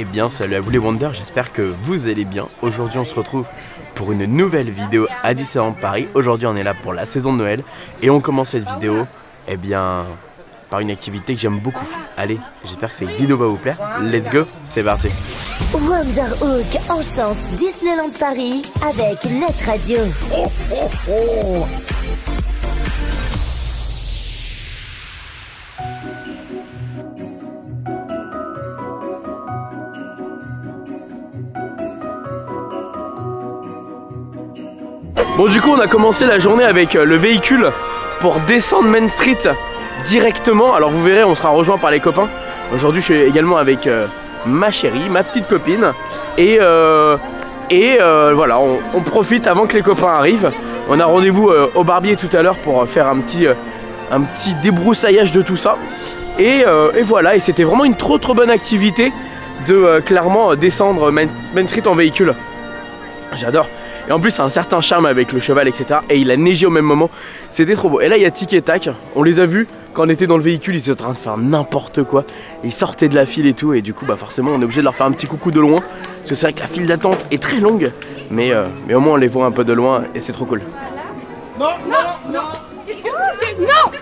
Eh bien salut à vous les Wonders, j'espère que vous allez bien. Aujourd'hui on se retrouve pour une nouvelle vidéo à Disneyland Paris. Aujourd'hui on est là pour la saison de Noël et on commence cette vidéo par une activité que j'aime beaucoup. Allez, j'espère que cette vidéo va vous plaire. Let's go, c'est parti. Wonderhook enchante Disneyland Paris avec Net Radio. Bon du coup on a commencé la journée avec le véhicule pour descendre Main Street directement. Alors vous verrez, on sera rejoint par les copains. Aujourd'hui je suis également avec ma chérie, ma petite copine. Et voilà, on profite avant que les copains arrivent. On a rendez-vous au barbier tout à l'heure pour faire un petit débroussaillage de tout ça. Et voilà, et c'était vraiment une trop bonne activité de clairement descendre Main Street en véhicule. J'adore. Et en plus ça a un certain charme avec le cheval, etc. Et il a neigé au même moment, c'était trop beau. Et là il y a Tic et Tac, on les a vus quand on était dans le véhicule, ils étaient en train de faire n'importe quoi. Ils sortaient de la file et tout, et du coup bah forcément on est obligé de leur faire un petit coucou de loin. Parce que c'est vrai que la file d'attente est très longue, mais au moins on les voit un peu de loin et c'est trop cool. Non, non, non. Qu'est-ce que tu fais? Non,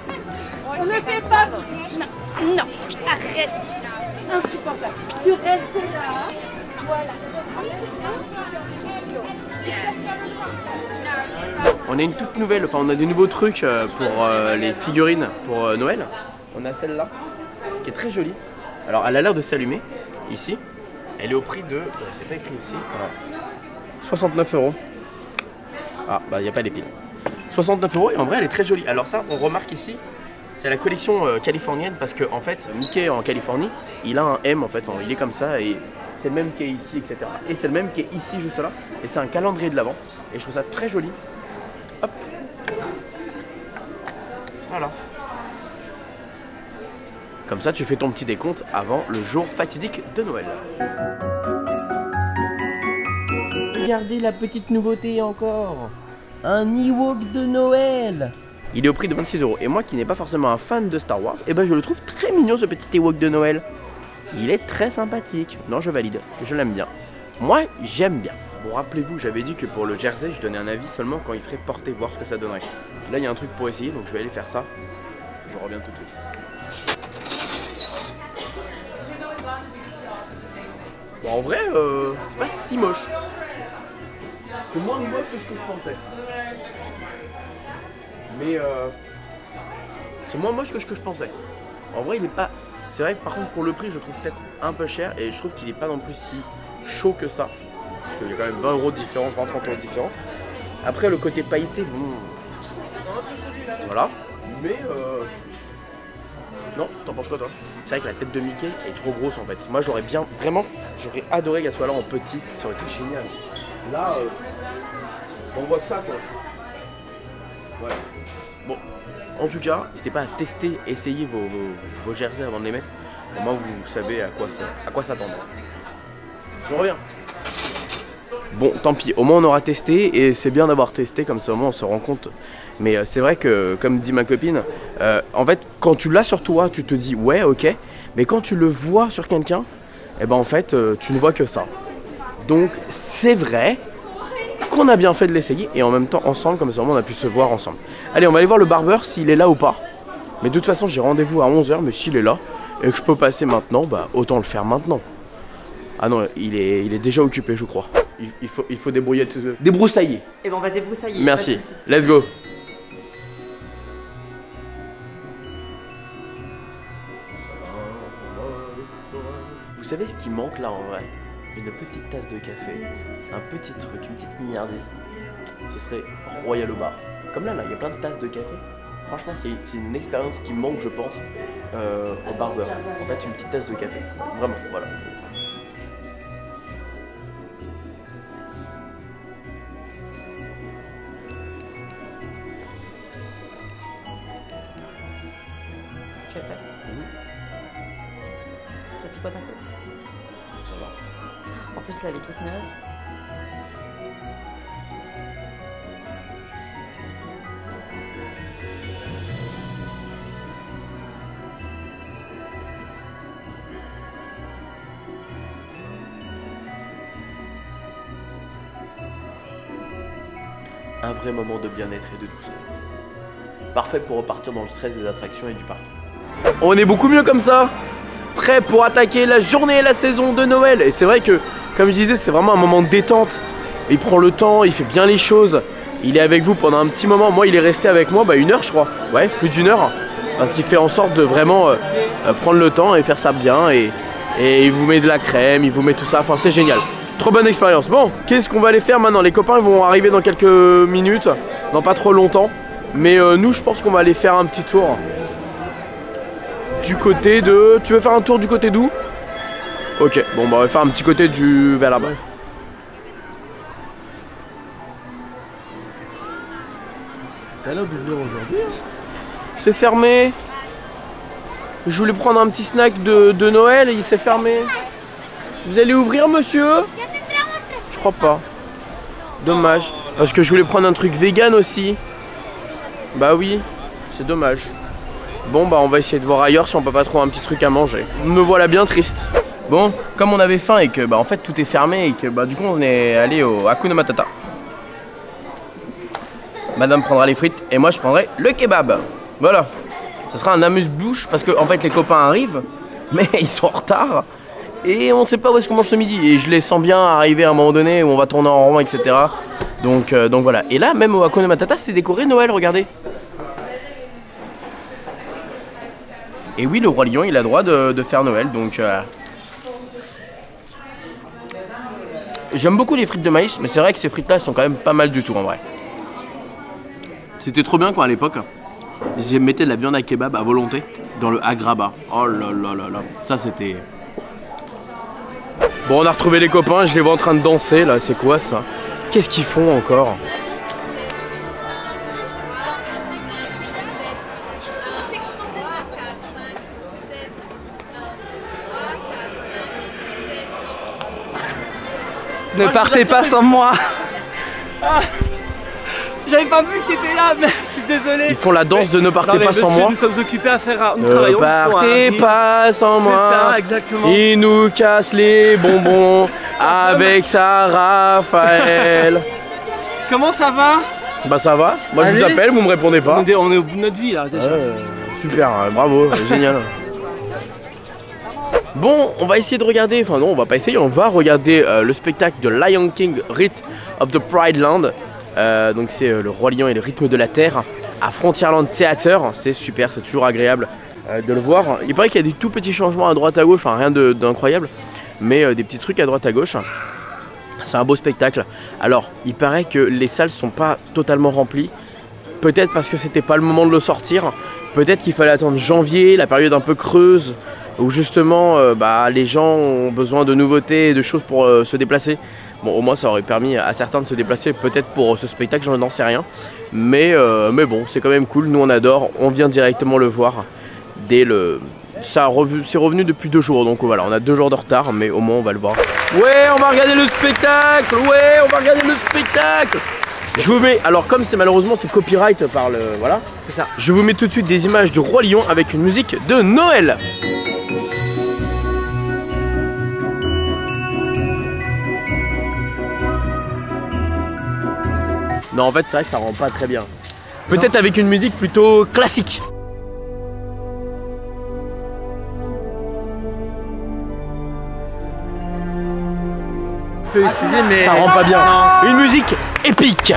on ne fait pas. Non, non, arrête. Insupportable. Tu restes là. Voilà. On a une toute nouvelle, enfin on a des nouveaux trucs pour les figurines pour Noël. On a celle-là qui est très jolie. Alors elle a l'air de s'allumer ici. Elle est au prix de, c'est pas écrit ici, voilà. 69 €. Ah bah il n'y a pas les piles. 69 € et en vrai elle est très jolie. Alors ça on remarque ici, c'est la collection californienne parce que en fait Mickey en Californie il a un M en fait, enfin, il est comme ça et c'est le même qui est ici, etc. Et c'est le même qui est ici juste là. Et c'est un calendrier de l'Avent. Et je trouve ça très joli. Hop. Voilà. Comme ça tu fais ton petit décompte avant le jour fatidique de Noël. Regardez la petite nouveauté encore. Un Ewok de Noël. Il est au prix de 26 €. Et moi qui n'ai pas forcément un fan de Star Wars, et ben je le trouve très mignon ce petit Ewok de Noël. Il est très sympathique. Non, je valide. Je l'aime bien. Moi, j'aime bien. Bon, rappelez-vous, j'avais dit que pour le jersey, je donnais un avis seulement quand il serait porté, voir ce que ça donnerait. Là, il y a un truc pour essayer, donc je vais aller faire ça. Je reviens tout de suite. Bon, en vrai, c'est pas si moche. C'est moins moche que ce que je pensais. Mais c'est moins moche que ce que je pensais. En vrai, il est pas... C'est vrai que par contre pour le prix je trouve peut-être un peu cher et je trouve qu'il est pas non plus si chaud que ça. Parce qu'il y a quand même 20 € de différence, 20-30 € de différence. Après le côté pailleté, bon... Voilà. Mais non, t'en penses quoi toi? C'est vrai que la tête de Mickey est trop grosse en fait. Moi j'aurais bien, vraiment, j'aurais adoré qu'elle soit là en petit. Ça aurait été génial. Là, on voit que ça quoi. Ouais. Bon. En tout cas, n'hésitez pas à tester, essayer vos jerseys avant de les mettre. Au moins vous savez à quoi s'attendre. Je reviens. Bon, tant pis, au moins on aura testé et c'est bien d'avoir testé, comme ça au moins on se rend compte. Mais c'est vrai que, comme dit ma copine, en fait quand tu l'as sur toi, tu te dis ouais ok, mais quand tu le vois sur quelqu'un, et ben en fait tu ne vois que ça. Donc c'est vrai qu'on a bien fait de l'essayer et en même temps ensemble, comme ça on a pu se voir ensemble. Allez, on va aller voir le barbeur s'il est là ou pas. Mais de toute façon j'ai rendez-vous à 11 h, mais s'il est là et que je peux passer maintenant, bah autant le faire maintenant. Ah non, il est déjà occupé je crois. Il faut débroussailler. Et ben on va débroussailler. Merci, let's go. Vous savez ce qui manque là en vrai? Une petite tasse de café, un petit truc, une petite milliardise. Ce serait royal au bar. Comme là, il y a plein de tasses de café. Franchement, c'est une expérience qui manque, je pense, au barbeur. En fait, une petite tasse de café. Vraiment, voilà. Tu as fait? Ça picote un peu? Ça va. En plus là elle est toute neuve. Un vrai moment de bien-être et de douceur. Parfait pour repartir dans le stress des attractions et du parc. On est beaucoup mieux comme ça. Prêt pour attaquer la journée et la saison de Noël. Et c'est vrai que, comme je disais, c'est vraiment un moment de détente. Il prend le temps, il fait bien les choses. Il est avec vous pendant un petit moment. Moi, il est resté avec moi 1 heure, je crois. Ouais, plus d'1 heure. Parce qu'il fait en sorte de vraiment prendre le temps et faire ça bien. Et il vous met de la crème, il vous met tout ça. Enfin, c'est génial. Trop bonne expérience. Bon, qu'est-ce qu'on va aller faire maintenant? Les copains vont arriver dans quelques minutes. Dans pas trop longtemps. Mais nous, je pense qu'on va aller faire un petit tour. Du côté de... Tu veux faire un tour du côté d'où? Ok, bon, bah on va faire un petit côté du... vers là-bas. Ça a l'air d'ouvrir aujourd'hui. C'est fermé. Je voulais prendre un petit snack de Noël et il s'est fermé. Vous allez ouvrir, monsieur? Je crois pas. Dommage. Parce que je voulais prendre un truc vegan aussi. Bah oui, c'est dommage. Bon bah on va essayer de voir ailleurs si on peut pas trouver un petit truc à manger. Me voilà bien triste. Bon, comme on avait faim et que bah en fait tout est fermé et que bah du coup on est allé au Hakuna Matata. Madame prendra les frites et moi je prendrai le kebab. Voilà. Ce sera un amuse-bouche parce que en fait les copains arrivent, mais ils sont en retard. Et on sait pas où est-ce qu'on mange ce midi. Et je les sens bien arriver à un moment donné où on va tourner en rond, etc. Donc voilà. Et là, même au Hakuna Matata, c'est décoré Noël, regardez. Et oui, le Roi Lion, il a le droit de faire Noël, donc... J'aime beaucoup les frites de maïs, mais c'est vrai que ces frites-là, elles sont quand même pas mal du tout, en vrai. C'était trop bien, quoi, à l'époque. Ils mettaient de la viande à kebab à volonté dans le agraba. Oh là là là là. Ça, c'était... Bon, on a retrouvé les copains, je les vois en train de danser, là. C'est quoi, ça? Qu'est-ce qu'ils font encore? Ne partez pas sans moi. J'avais pas vu que t'étais là, mais je suis désolé. Ils font la danse de ne partez pas sans moi. Nous sommes occupés à faire nous ne travaillons. Ne partez pas sans moi. C'est ça, exactement. Il nous casse les bonbons avec sa Raphaël. Comment ça va? Bah ça va. Moi je vous appelle, vous me répondez pas. On est au bout de notre vie là déjà. Super, bravo, génial. Bon, on va essayer de regarder, enfin non, on va pas essayer, on va regarder le spectacle de Lion King, Rhythm of the Pride Land. Donc c'est le Roi Lion et le rythme de la terre à Frontierland Theater. C'est super, c'est toujours agréable de le voir. Il paraît qu'il y a des tout petits changements à droite à gauche, enfin rien d'incroyable, mais des petits trucs à droite à gauche. C'est un beau spectacle. Alors, il paraît que les salles sont pas totalement remplies. Peut-être parce que c'était pas le moment de le sortir. Peut-être qu'il fallait attendre janvier, la période un peu creuse, où justement les gens ont besoin de nouveautés et de choses pour se déplacer. Bon, au moins ça aurait permis à certains de se déplacer, peut-être pour ce spectacle, j'en sais rien. Mais bon, c'est quand même cool, nous on adore, on vient directement le voir dès le... C'est revenu depuis 2 jours, donc voilà, on a 2 jours de retard, mais au moins on va le voir. Ouais, on va regarder le spectacle. Ouais, on va regarder le spectacle. Je vous mets, alors comme c'est malheureusement c'est copyright par le... Voilà, c'est ça. Je vous mets tout de suite des images du Roi Lion avec une musique de Noël. Non, en fait, c'est vrai que ça rend pas très bien. Peut-être avec une musique plutôt classique. Peux essayer, mais ça rend pas bien. Une musique épique.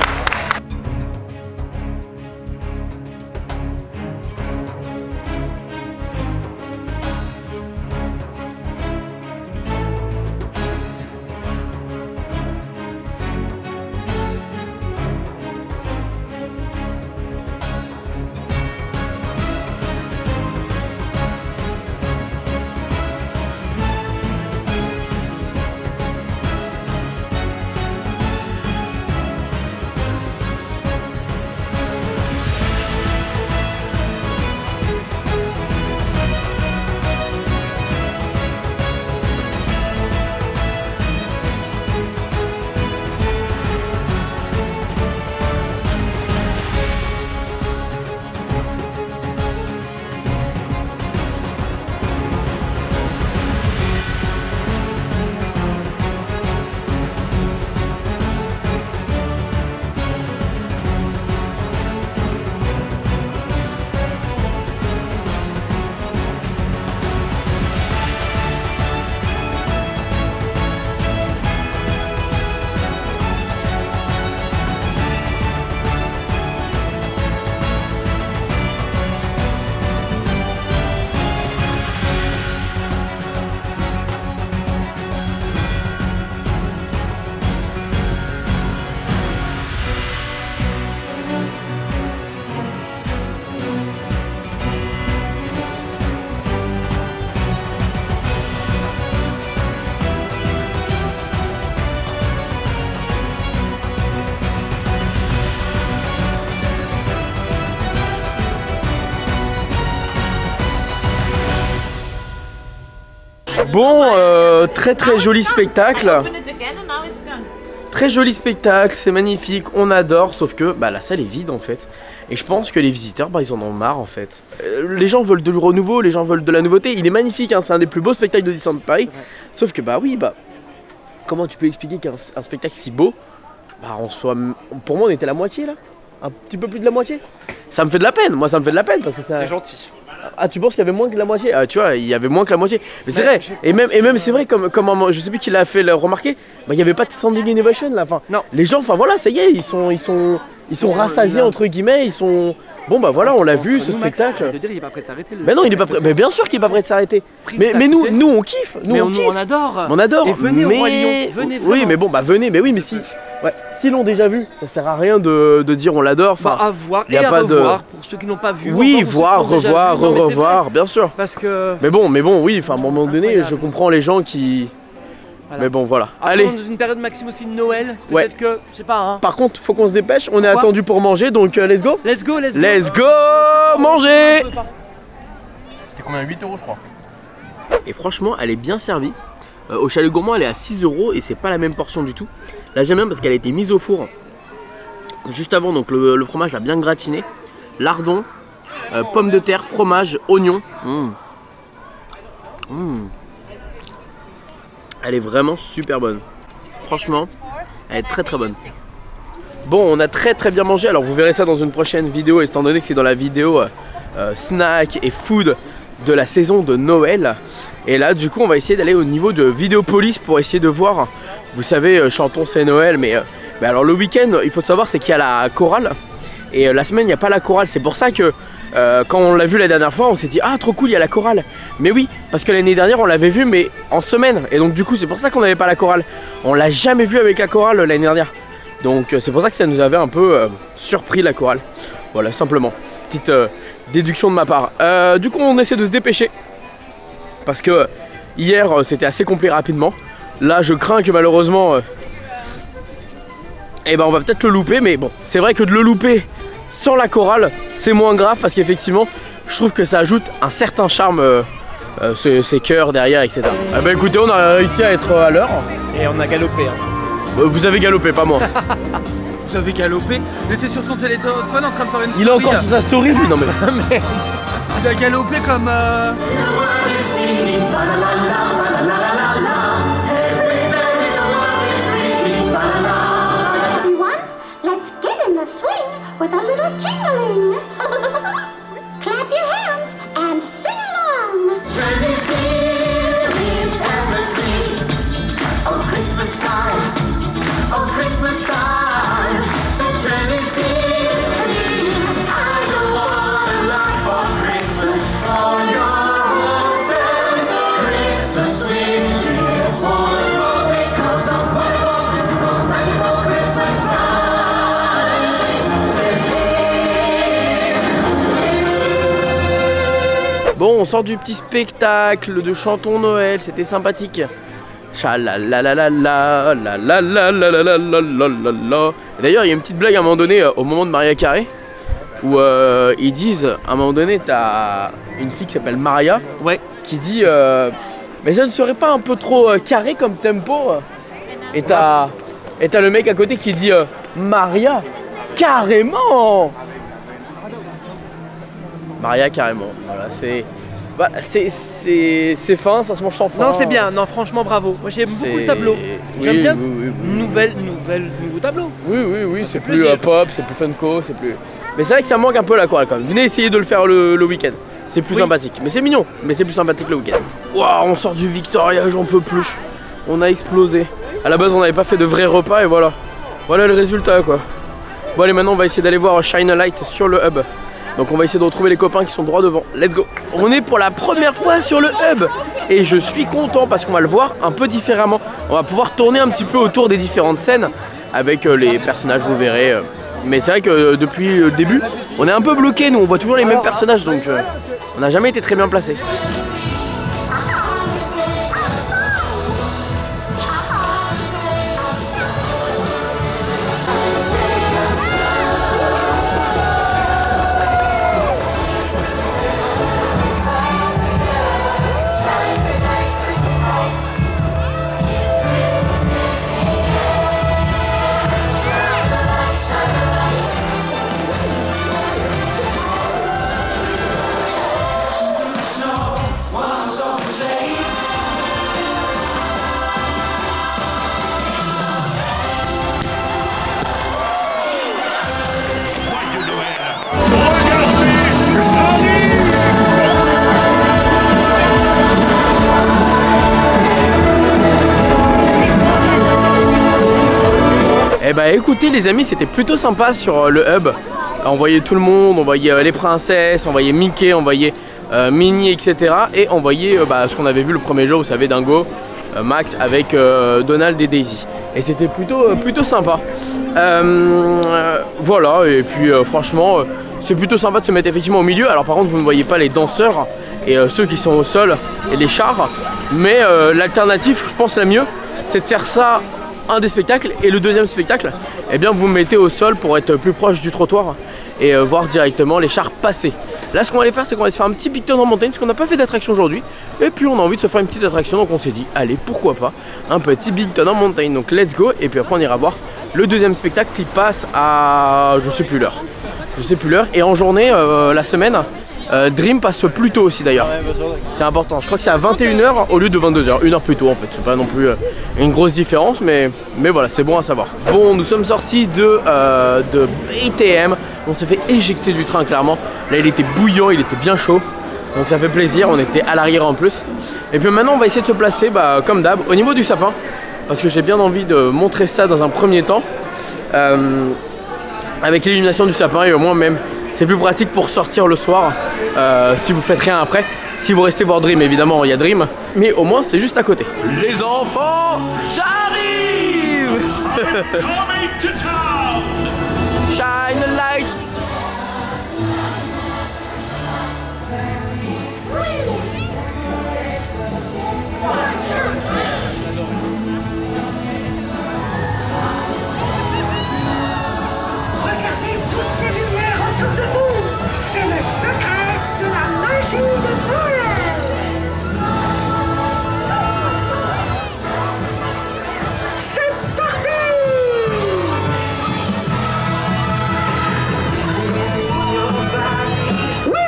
Bon, très très joli spectacle. Très joli spectacle, c'est magnifique, on adore, sauf que bah, la salle est vide en fait. Et je pense que les visiteurs, bah, ils en ont marre en fait. Les gens veulent du renouveau, les gens veulent de la nouveauté. Il est magnifique, hein, c'est un des plus beaux spectacles de Disneyland Paris. Sauf que bah oui, bah comment tu peux expliquer qu'un spectacle si beau, bah on soit... Pour moi on était la moitié là. Un petit peu plus de la moitié. Ça me fait de la peine, moi ça me fait de la peine parce que ça... T'es gentil. Ah tu penses qu'il y avait moins que la moitié? Ah tu vois, il y avait moins que la moitié. Mais c'est vrai, et même c'est vrai comme je sais plus qui l'a fait le remarquer, bah il y avait pas de standing innovation là, enfin. Non. Les gens, enfin voilà, ça y est, ils sont rassasiés entre guillemets, ils sont... Bon bah voilà, on l'a vu ce spectacle. Je vais te dire, il est pas prêt de s'arrêter. Mais non, il est pas prêt. Mais bien sûr qu'il est pas prêt de s'arrêter. Mais nous on kiffe, nous on kiffe. On adore. On adore. Et venez mais... au Roi Lion, venez vraiment. Oui mais bon bah venez, mais oui mais si... Ouais, s'ils l'ont déjà vu, ça sert à rien de dire on l'adore. Bah, à voir y a et à pas revoir pour ceux qui n'ont pas vu. Oui, voir, revoir, revoir, bien sûr. Parce que... Mais bon, oui, enfin à un moment donné, je comprends les gens qui... Voilà. Mais bon, voilà. Après, Allez. dans une période maximum aussi de Noël, peut-être Ouais. que, je sais pas, hein. Par contre, faut qu'on se dépêche, on est attendu pour manger, donc let's go. Let's go, let's go. Let's go manger. C'était combien? 8 € je crois. Et franchement, elle est bien servie. Au Chalet Gourmand, elle est à 6 € et c'est pas la même portion du tout. Là, j'aime bien parce qu'elle a été mise au four juste avant, donc le fromage a bien gratiné. Lardon, pommes de terre, fromage, oignon. Elle est vraiment super bonne. Franchement, elle est très très bonne. Bon, on a très très bien mangé. Alors vous verrez ça dans une prochaine vidéo, étant donné que c'est dans la vidéo snack et food de la saison de Noël. Et là, du coup, on va essayer d'aller au niveau de Vidéopolis pour essayer de voir. Vous savez, chantons c'est Noël, mais alors le week-end, il faut savoir, c'est qu'il y a la chorale. Et la semaine, il n'y a pas la chorale. C'est pour ça que quand on l'a vu la dernière fois, on s'est dit ah trop cool, il y a la chorale. Mais oui, parce que l'année dernière, on l'avait vu, mais en semaine. Et donc du coup, c'est pour ça qu'on n'avait pas la chorale. On l'a jamais vu avec la chorale l'année dernière. Donc c'est pour ça que ça nous avait un peu surpris la chorale. Voilà, simplement. Petite déduction de ma part. Du coup, on essaie de se dépêcher. Parce que hier, c'était assez complet rapidement. Là, je crains que malheureusement... eh ben, on va peut-être le louper. Mais bon, c'est vrai que de le louper sans la chorale, c'est moins grave. Parce qu'effectivement, je trouve que ça ajoute un certain charme, ces chœurs derrière, etc. Eh ben, écoutez, on a réussi à être à l'heure. Et on a galopé. Hein. Vous avez galopé, pas moi. Vous avez galopé? Il était sur son téléphone en train de faire une story. Il est encore sur sa story, lui. Non mais... Il a galopé comme... Everyone, let's get in the swing with a little jingling. Clap your hands and sing along. Chinese is everything. Oh, Christmas time. Oh, Christmas time. The Chinese tree. I don't want a lot for Christmas. All your hopes and Christmas wishes won't go because of wonderful, magical Christmas time. Bon, on sort du petit spectacle de Chantons Noël, c'était sympathique. Chalalalala, la la la la la la la la la la. D'ailleurs, il y a une petite blague à un moment donné au moment de Maria Carré où ils disent à un moment donné, t'as une fille qui s'appelle Maria, Ouais. qui dit mais ça ne serait pas un peu trop carré comme tempo? Et t'as le mec à côté qui dit Maria, carrément. Maria, carrément. Voilà, c'est. Bah, c'est fin, ça se mange sans fin. Non, c'est bien. Non, franchement, bravo. Moi, j'aime beaucoup le tableau. J'aime bien. Nouveau tableau. Oui, c'est plus plaisir. pop, c'est plus funko, c'est plus. Mais c'est vrai que ça manque un peu la chorale quand même. Venez essayer de le faire le week-end. C'est plus sympathique. Mais c'est mignon, mais c'est plus sympathique le week-end. Waouh, on sort du Victoria, j'en peux plus. On a explosé. À la base, on n'avait pas fait de vrais repas et voilà. Voilà le résultat quoi. Bon, allez, maintenant, on va essayer d'aller voir Shine a Light sur le hub. Donc on va essayer de retrouver les copains qui sont droit devant. Let's go. On est pour la première fois sur le hub. Et je suis content parce qu'on va le voir un peu différemment. On va pouvoir tourner un petit peu autour des différentes scènes avec les personnages, vous verrez. Mais c'est vrai que depuis le début, on est un peu bloqué. Nous, on voit toujours les mêmes personnages. Donc on n'a jamais été très bien placés. Et bah écoutez les amis, c'était plutôt sympa sur le hub. On voyait tout le monde, on voyait les princesses, on voyait Mickey, on voyait Minnie, etc. Et on voyait ce qu'on avait vu le premier jour, vous savez, Dingo, Max avec Donald et Daisy. Et c'était plutôt sympa. Voilà, et puis franchement, c'est plutôt sympa de se mettre effectivement au milieu. Alors par contre, vous ne voyez pas les danseurs et ceux qui sont au sol et les chars. Mais l'alternative, je pense la mieux, c'est de faire ça un des spectacles. Et le deuxième spectacle, eh bien vous vous mettez au sol pour être plus proche du trottoir et voir directement les chars passer. Là, ce qu'on va aller faire, c'est qu'on va se faire un petit Big Thunder Mountain, parce qu'on n'a pas fait d'attraction aujourd'hui. Et puis on a envie de se faire une petite attraction, donc on s'est dit, allez, pourquoi pas, un petit Big Thunder Mountain. Donc let's go, et puis après on ira voir le deuxième spectacle qui passe à... je sais plus l'heure. Et en journée, la semaine, Dream passe plus tôt aussi d'ailleurs. C'est important, je crois que c'est à 21h au lieu de 22h, une heure plus tôt en fait. C'est pas non plus une grosse différence, mais voilà, c'est bon à savoir. Bon, nous sommes sortis de BTM. On s'est fait éjecter du train clairement. Là il était bouillant, il était bien chaud. Donc ça fait plaisir, on était à l'arrière en plus. Et puis maintenant on va essayer de se placer comme d'hab au niveau du sapin. Parce que j'ai bien envie de montrer ça dans un premier temps. Avec l'illumination du sapin, et au moins même c'est plus pratique pour sortir le soir. Si vous faites rien après. Si vous restez voir Dream, évidemment il y a Dream. Mais au moins c'est juste à côté. Les enfants, j'arrive. Shine a light. Regardez toutes ces lumières autour de vous. C'est le secret de la magie de Noël. C'est parti. Oui.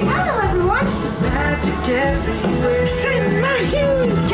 Hello everyone. C'est magique.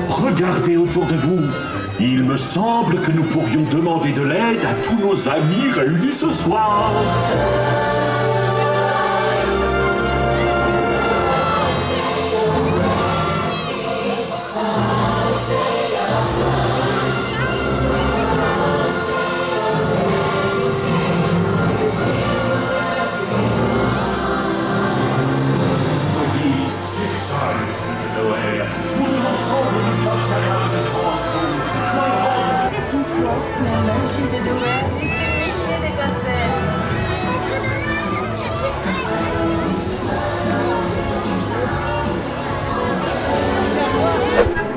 Regardez autour de vous. Il me semble que nous pourrions demander de l'aide à tous nos amis réunis ce soir. C'est ça l'esprit de Noël. Tous ensemble nous sommes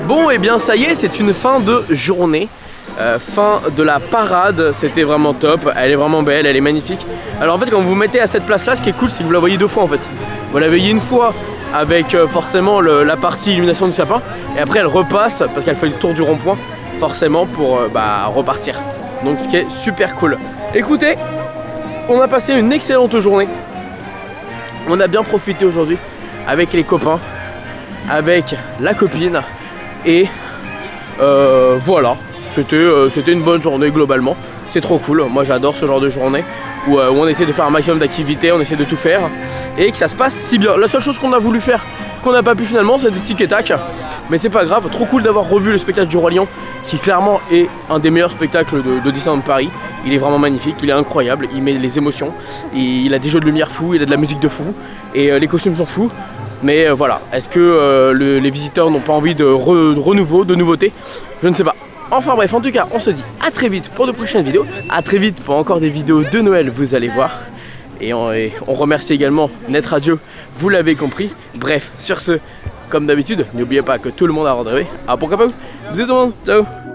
Bon, et bien ça y est, c'est une fin de journée. Fin de la parade, c'était vraiment top, elle est vraiment belle, elle est magnifique. Alors en fait quand vous vous mettez à cette place là, ce qui est cool c'est que vous la voyez deux fois en fait. Vous la voyez une fois avec forcément la partie illumination du sapin, et après elle repasse parce qu'elle fait le tour du rond-point forcément pour repartir. Donc ce qui est super cool. Écoutez, on a passé une excellente journée. On a bien profité aujourd'hui avec les copains, avec la copine, et voilà. C'était une bonne journée globalement, c'est trop cool, moi j'adore ce genre de journée où on essaie de faire un maximum d'activités, on essaie de tout faire et que ça se passe si bien. La seule chose qu'on a voulu faire, qu'on n'a pas pu finalement, c'est des tic et tac, mais c'est pas grave, trop cool d'avoir revu le spectacle du Roi Lion qui clairement est un des meilleurs spectacles de Disneyland Paris. Il est vraiment magnifique, il est incroyable, il met les émotions, il a des jeux de lumière fous, il a de la musique de fou et les costumes sont fous. Mais voilà, est-ce que les visiteurs n'ont pas envie de renouveau, de nouveautés? Je ne sais pas. Enfin bref, en tout cas, on se dit à très vite pour de prochaines vidéos. À très vite pour encore des vidéos de Noël, vous allez voir. Et on remercie également Net Radio, vous l'avez compris. Bref, sur ce, comme d'habitude, n'oubliez pas que tout le monde a rêvé. Ah pourquoi pas vous? Bisous tout le monde, ciao.